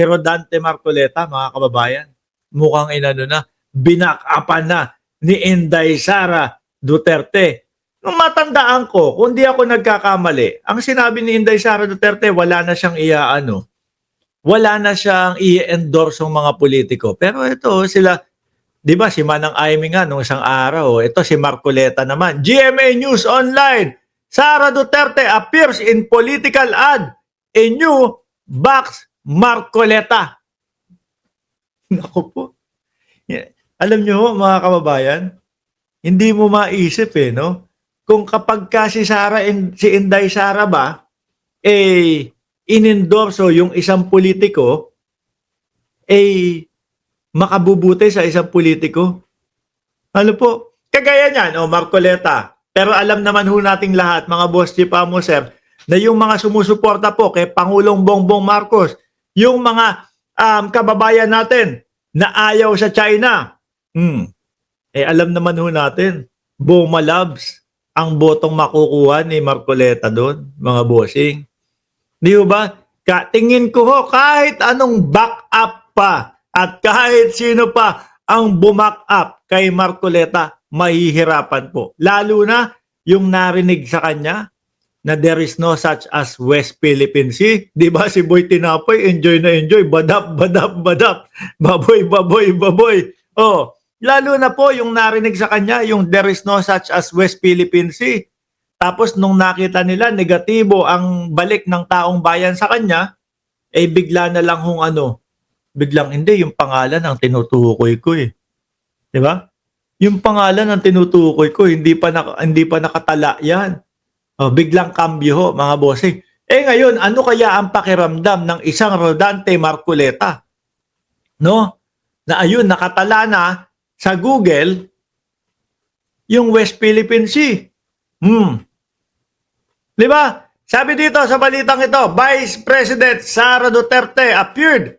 Pero Dante Marcoleta, mga kababayan, mukhang inano na, binakapan na ni Inday Sara Duterte. Nung matandaan ko, kung di ako nagkakamali, ang sinabi ni Inday Sara Duterte, wala na siyang wala na siyang i-endorse ng mga politiko. Pero ito, sila, di ba, si Manang Aimee nga nung isang araw, ito si Marcoleta naman. GMA News Online, Sara Duterte appears in political ad, a new box Marcoleta. Naku po. Alam nyo, mga kababayan, hindi mo maisip no? Kung kapag ka si Inday Sara ba, inendorso yung isang politiko, makabubuti sa isang politiko. Ano po? Kagaya niyan, Marcoleta. Pero alam naman ho nating lahat, mga boss chief amo sir, na yung mga sumusuporta po kay Pangulong Bongbong Marcos, yung mga kababayan natin na ayaw sa China, alam naman ho natin, Boma Labs, ang botong makukuha ni Marcoleta doon, mga bossing. Di ba? Tingin ko ho, kahit anong back-up pa at kahit sino pa ang bumak-up kay Marcoleta, mahihirapan po. Lalo na yung narinig sa kanya na there is no such as West Philippine Sea. Di ba si Boy Tinapay, enjoy na enjoy, badap, badap, badap, baboy, baboy, baboy. Lalo na po yung narinig sa kanya, yung there is no such as West Philippine Sea. Tapos nung nakita nila, negatibo ang balik ng taong bayan sa kanya, bigla na lang biglang hindi, yung pangalan ang tinutukoy ko Di ba? Yung pangalan ang tinutukoy ko, hindi pa nakatala yan. Biglang kambyo ho, mga bossing. Ngayon, ano kaya ang pakiramdam ng isang Rodante Marcoleta? No? Na ayun, nakatala na sa Google yung West Philippine Sea. Di ba? Sabi dito sa balitang ito, Vice President Sara Duterte appeared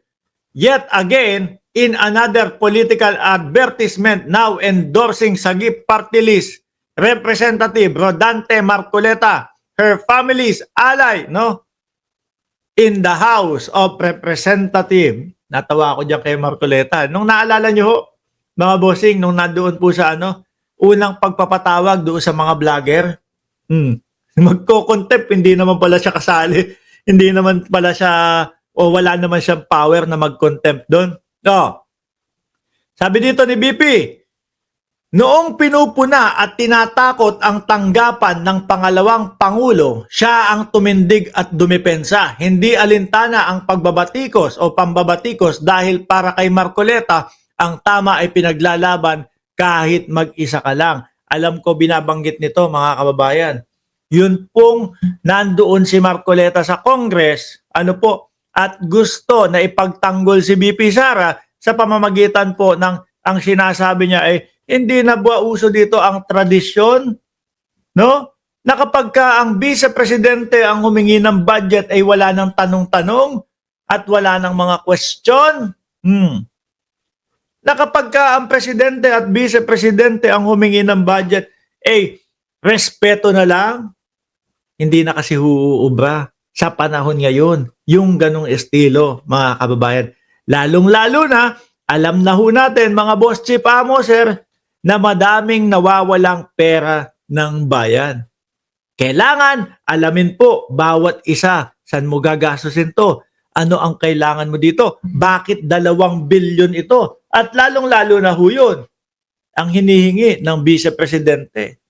yet again in another political advertisement, now endorsing Sagip Party List Representative Rodante Marcoleta, her family's ally, in the House of Representatives. Natawa ako diyan kay Marcoleta. Nung naalala nyo ho, mga bossing, nung nandoon po sa unang pagpapatawag doon sa mga vlogger, magko-contempt, hindi naman pala siya kasali. Hindi naman pala siya, wala naman siyang power na mag-contempt doon. Sabi dito ni BP, noong pinupuna at tinatakot ang tanggapan ng pangalawang Pangulo, siya ang tumindig at dumepensa. Hindi alintana ang pagbabatikos o pambabatikos dahil para kay Marcoleta, ang tama ay pinaglalaban kahit mag-isa ka lang. Alam ko binabanggit nito, mga kababayan. Yun pong nandoon si Marcoleta sa Congress, at gusto na ipagtanggol si BP Sara sa pamamagitan po ng ang sinasabi niya hindi na ba uso dito ang tradisyon, na kapag ka ang Vice Presidente ang humingi ng budget ay wala ng tanong-tanong at wala ng mga question. Na kapag ka ang Presidente at Vice Presidente ang humingi ng budget, respeto na lang. Hindi na kasi huubra sa panahon ngayon yung ganong estilo, mga kababayan. Lalong-lalo na, alam na ho natin, mga boss chief amo sir, na madaming nawawalang pera ng bayan. Kailangan alamin po bawat isa, saan mo gagastusin to? Ano ang kailangan mo dito? Bakit 2 bilyon ito? At lalong-lalo na ho yun, ang hinihingi ng Vice Presidente,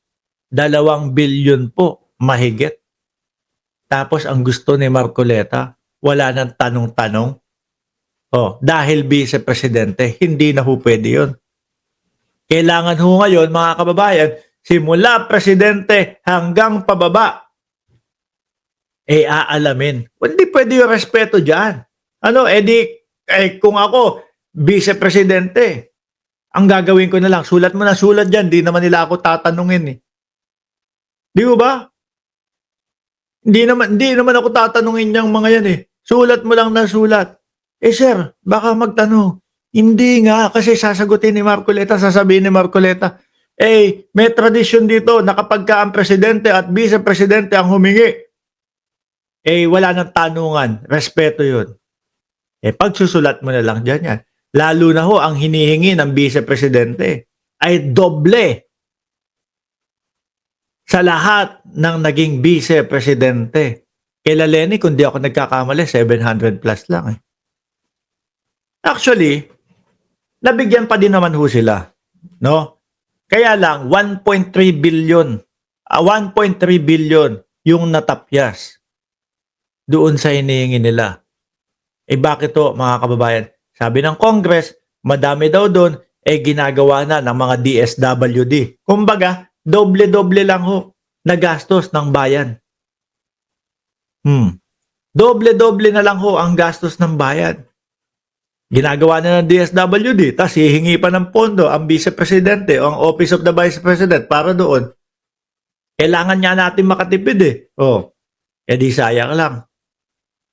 2 bilyon po, mahigit. Tapos ang gusto ni Marcoleta, wala nang tanong-tanong. Dahil Vice Presidente, hindi na ho pwede yun. Kailangan ho ngayon, mga kababayan, simula Presidente hanggang pababa, aalamin. Hindi pwede yung respeto dyan. Kung ako, Vice Presidente, ang gagawin ko na lang, sulat mo na sulat dyan, di naman nila ako tatanungin Di ba? Hindi naman ako tatanungin yung mga yan Sulat mo lang na sulat. Sir, baka magtanong. Hindi nga, kasi sasagutin ni Marcoleta, sasabihin ni Marcoleta, may tradisyon dito na kapag ka ang Presidente at Vice Presidente ang humingi, wala nang tanungan. Respeto yun. Pagsusulat mo na lang dyan yan. Lalo na ho, ang hinihingi ng Vice Presidente ay doble sa lahat ng naging Vice Presidente. Kila Lenny, kung di ako nagkakamali, 700 plus lang. Actually, nabigyan pa din naman ho sila. No? Kaya lang, 1.3 billion. 1.3 billion yung natapyas doon sa hinihingi nila. Bakit to, mga kababayan? Sabi ng Congress, madami daw doon, ginagawa na ng mga DSWD. Kumbaga, doble-doble lang ho na gastos ng bayan. Doble-doble na lang ho ang gastos ng bayan. Ginagawa na ng DSWD, tapos hihingi pa ng pondo ang Vice Presidente o ang Office of the Vice President para doon. Kailangan niya natin makatipid di sayang lang.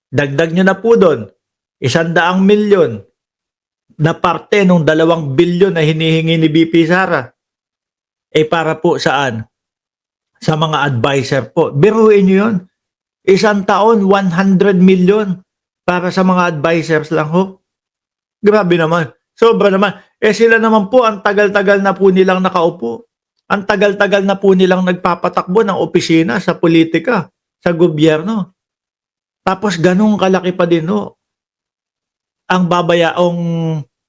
Dagdag nyo na po doon, 100 milyon na parte ng 2 bilyon na hinihingi ni BP Sara. Para po saan? Sa mga advisor po. Biruin nyo yun. Isang taon, 100 milyon para sa mga advisors lang ho. Grabe naman. Sobra naman. Sila naman po, ang tagal-tagal na po nilang nakaupo. Ang tagal-tagal na po nilang nagpapatakbo ng opisina sa politika, sa gobyerno. Tapos ganun kalaki pa din ho ang babayaong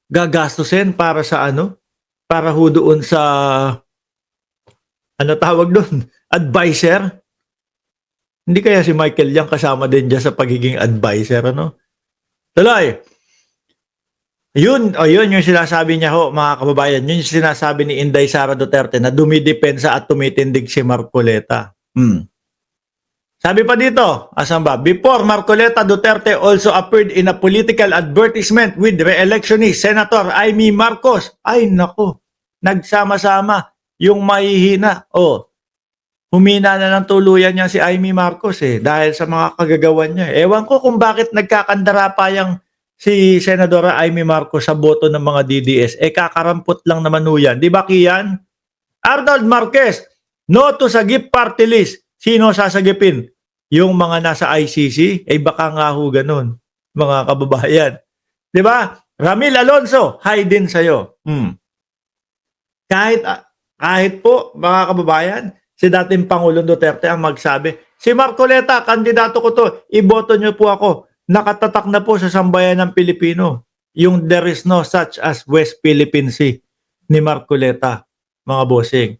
gagastusin para sa para ho doon sa tawag doon? Advisor? Hindi kaya si Michael Yang kasama din dyan sa pagiging advisor, Tuloy. Yun yung sinasabi niya ho, mga kababayan. Yun yung sinasabi ni Inday Sara Duterte na dumidepensa at tumitindig si Marcoleta. Sabi pa dito, asan ba? Before Marcoleta, Duterte also appeared in a political advertisement with re-electionist Senator Amy Marcos. Ay nako, nagsama-sama yung mahihina. Humina na ng tuluyan niya si Amy Marcos dahil sa mga kagagawan niya. Ewan ko kung bakit nagkakandara pa yung si Senadora Amy Marcos sa boto ng mga DDS. Kakarampot lang naman ho yan. Di ba, Kian? Arnold Marquez, no to sa gift party list. Sino sasagipin? Yung mga nasa ICC? Baka nga ho ganun, mga kababayan. Di ba? Ramil Alonso, hi din sa'yo. Kahit po, mga kababayan, si dating Pangulong Duterte ang magsabi, si Marcoleta, kandidato ko to, iboto niyo po ako. Nakatatak na po sa sambayan ng Pilipino. Yung there is no such as West Philippine Sea ni Marcoleta, mga bossing.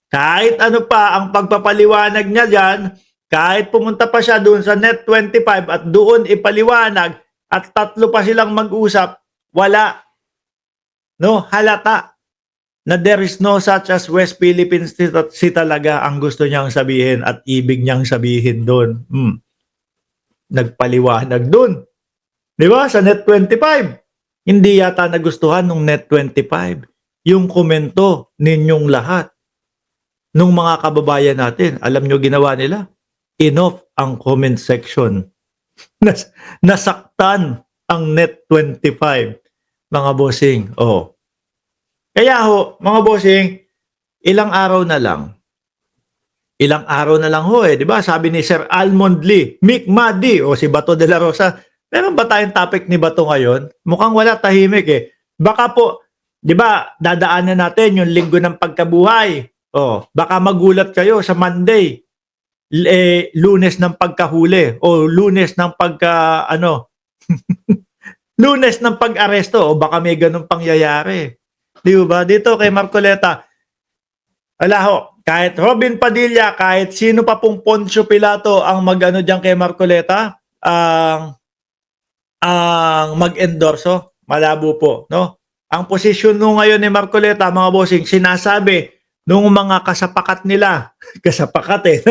Kahit ano pa ang pagpapaliwanag niya dyan, kahit pumunta pa siya doon sa Net 25 at doon ipaliwanag at 3 pa silang mag-usap, wala. Halata na there is no such as West Philippine Sea talaga ang gusto niyang sabihin at ibig niyang sabihin doon. Nagpaliwanag doon. Di ba? Sa Net 25. Hindi yata nagustuhan ng Net 25 yung komento ninyong lahat. Nung mga kababayan natin, alam nyo ginawa nila? Enough ang comment section. Nasaktan ang Net 25, mga bossing. Kaya ho, mga bossing, ilang araw na lang ho di ba? Sabi ni Sir Almond Lee, Mick Madi, si Bato de la Rosa, meron ba tayong topic ni Bato ngayon? Mukhang wala, tahimik Baka po, di ba, dadaanan natin yung linggo ng pagkabuhay. Baka magulat kayo sa Monday, Lunes ng pagkahuli o Lunes ng Lunes ng pag-aresto o baka may ganung pangyayari. Di ba? Dito kay Marcoleta, kahit Robin Padilla, kahit sino pa pong Poncio Pilato ang diyan kay Marcoleta, ang mag-endorso, malabo po, Ang posisyon ngayon ni Marcoleta, mga bossing, sinasabi nung mga kasapakat nila, kasapakat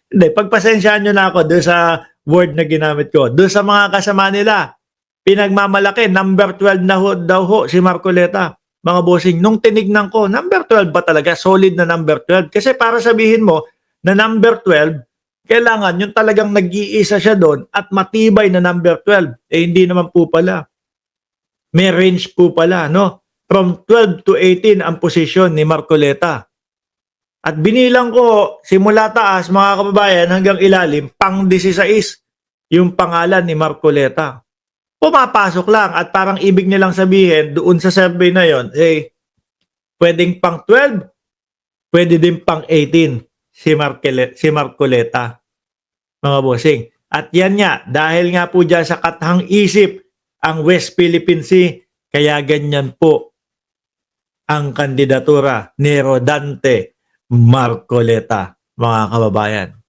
Hindi, pagpasensyaan nyo na ako doon sa word na ginamit ko. Doon sa mga kasama nila, pinagmamalaki, number 12 na daw ho si Marcoleta. Mga bossing, nung tinignan ko, number 12 ba talaga? Solid na number 12? Kasi para sabihin mo na number 12, kailangan yung talagang nag-iisa siya doon at matibay na number 12. Hindi naman po pala. May range po pala, From 12 to 18 ang posisyon ni Marcoleta. At binilang ko, simula taas, mga kababayan, hanggang ilalim, pang 16 yung pangalan ni Marcoleta. pumapasok lang at parang ibig nilang sabihin doon sa survey na yon, pwedeng pang 12, pwede din pang 18 si Marcoleta, mga bossing. At yan nga, dahil nga po dyan sa katahang isip ang West Philippine Sea, kaya ganyan po ang kandidatura ni Rodante Marcoleta, mga kababayan.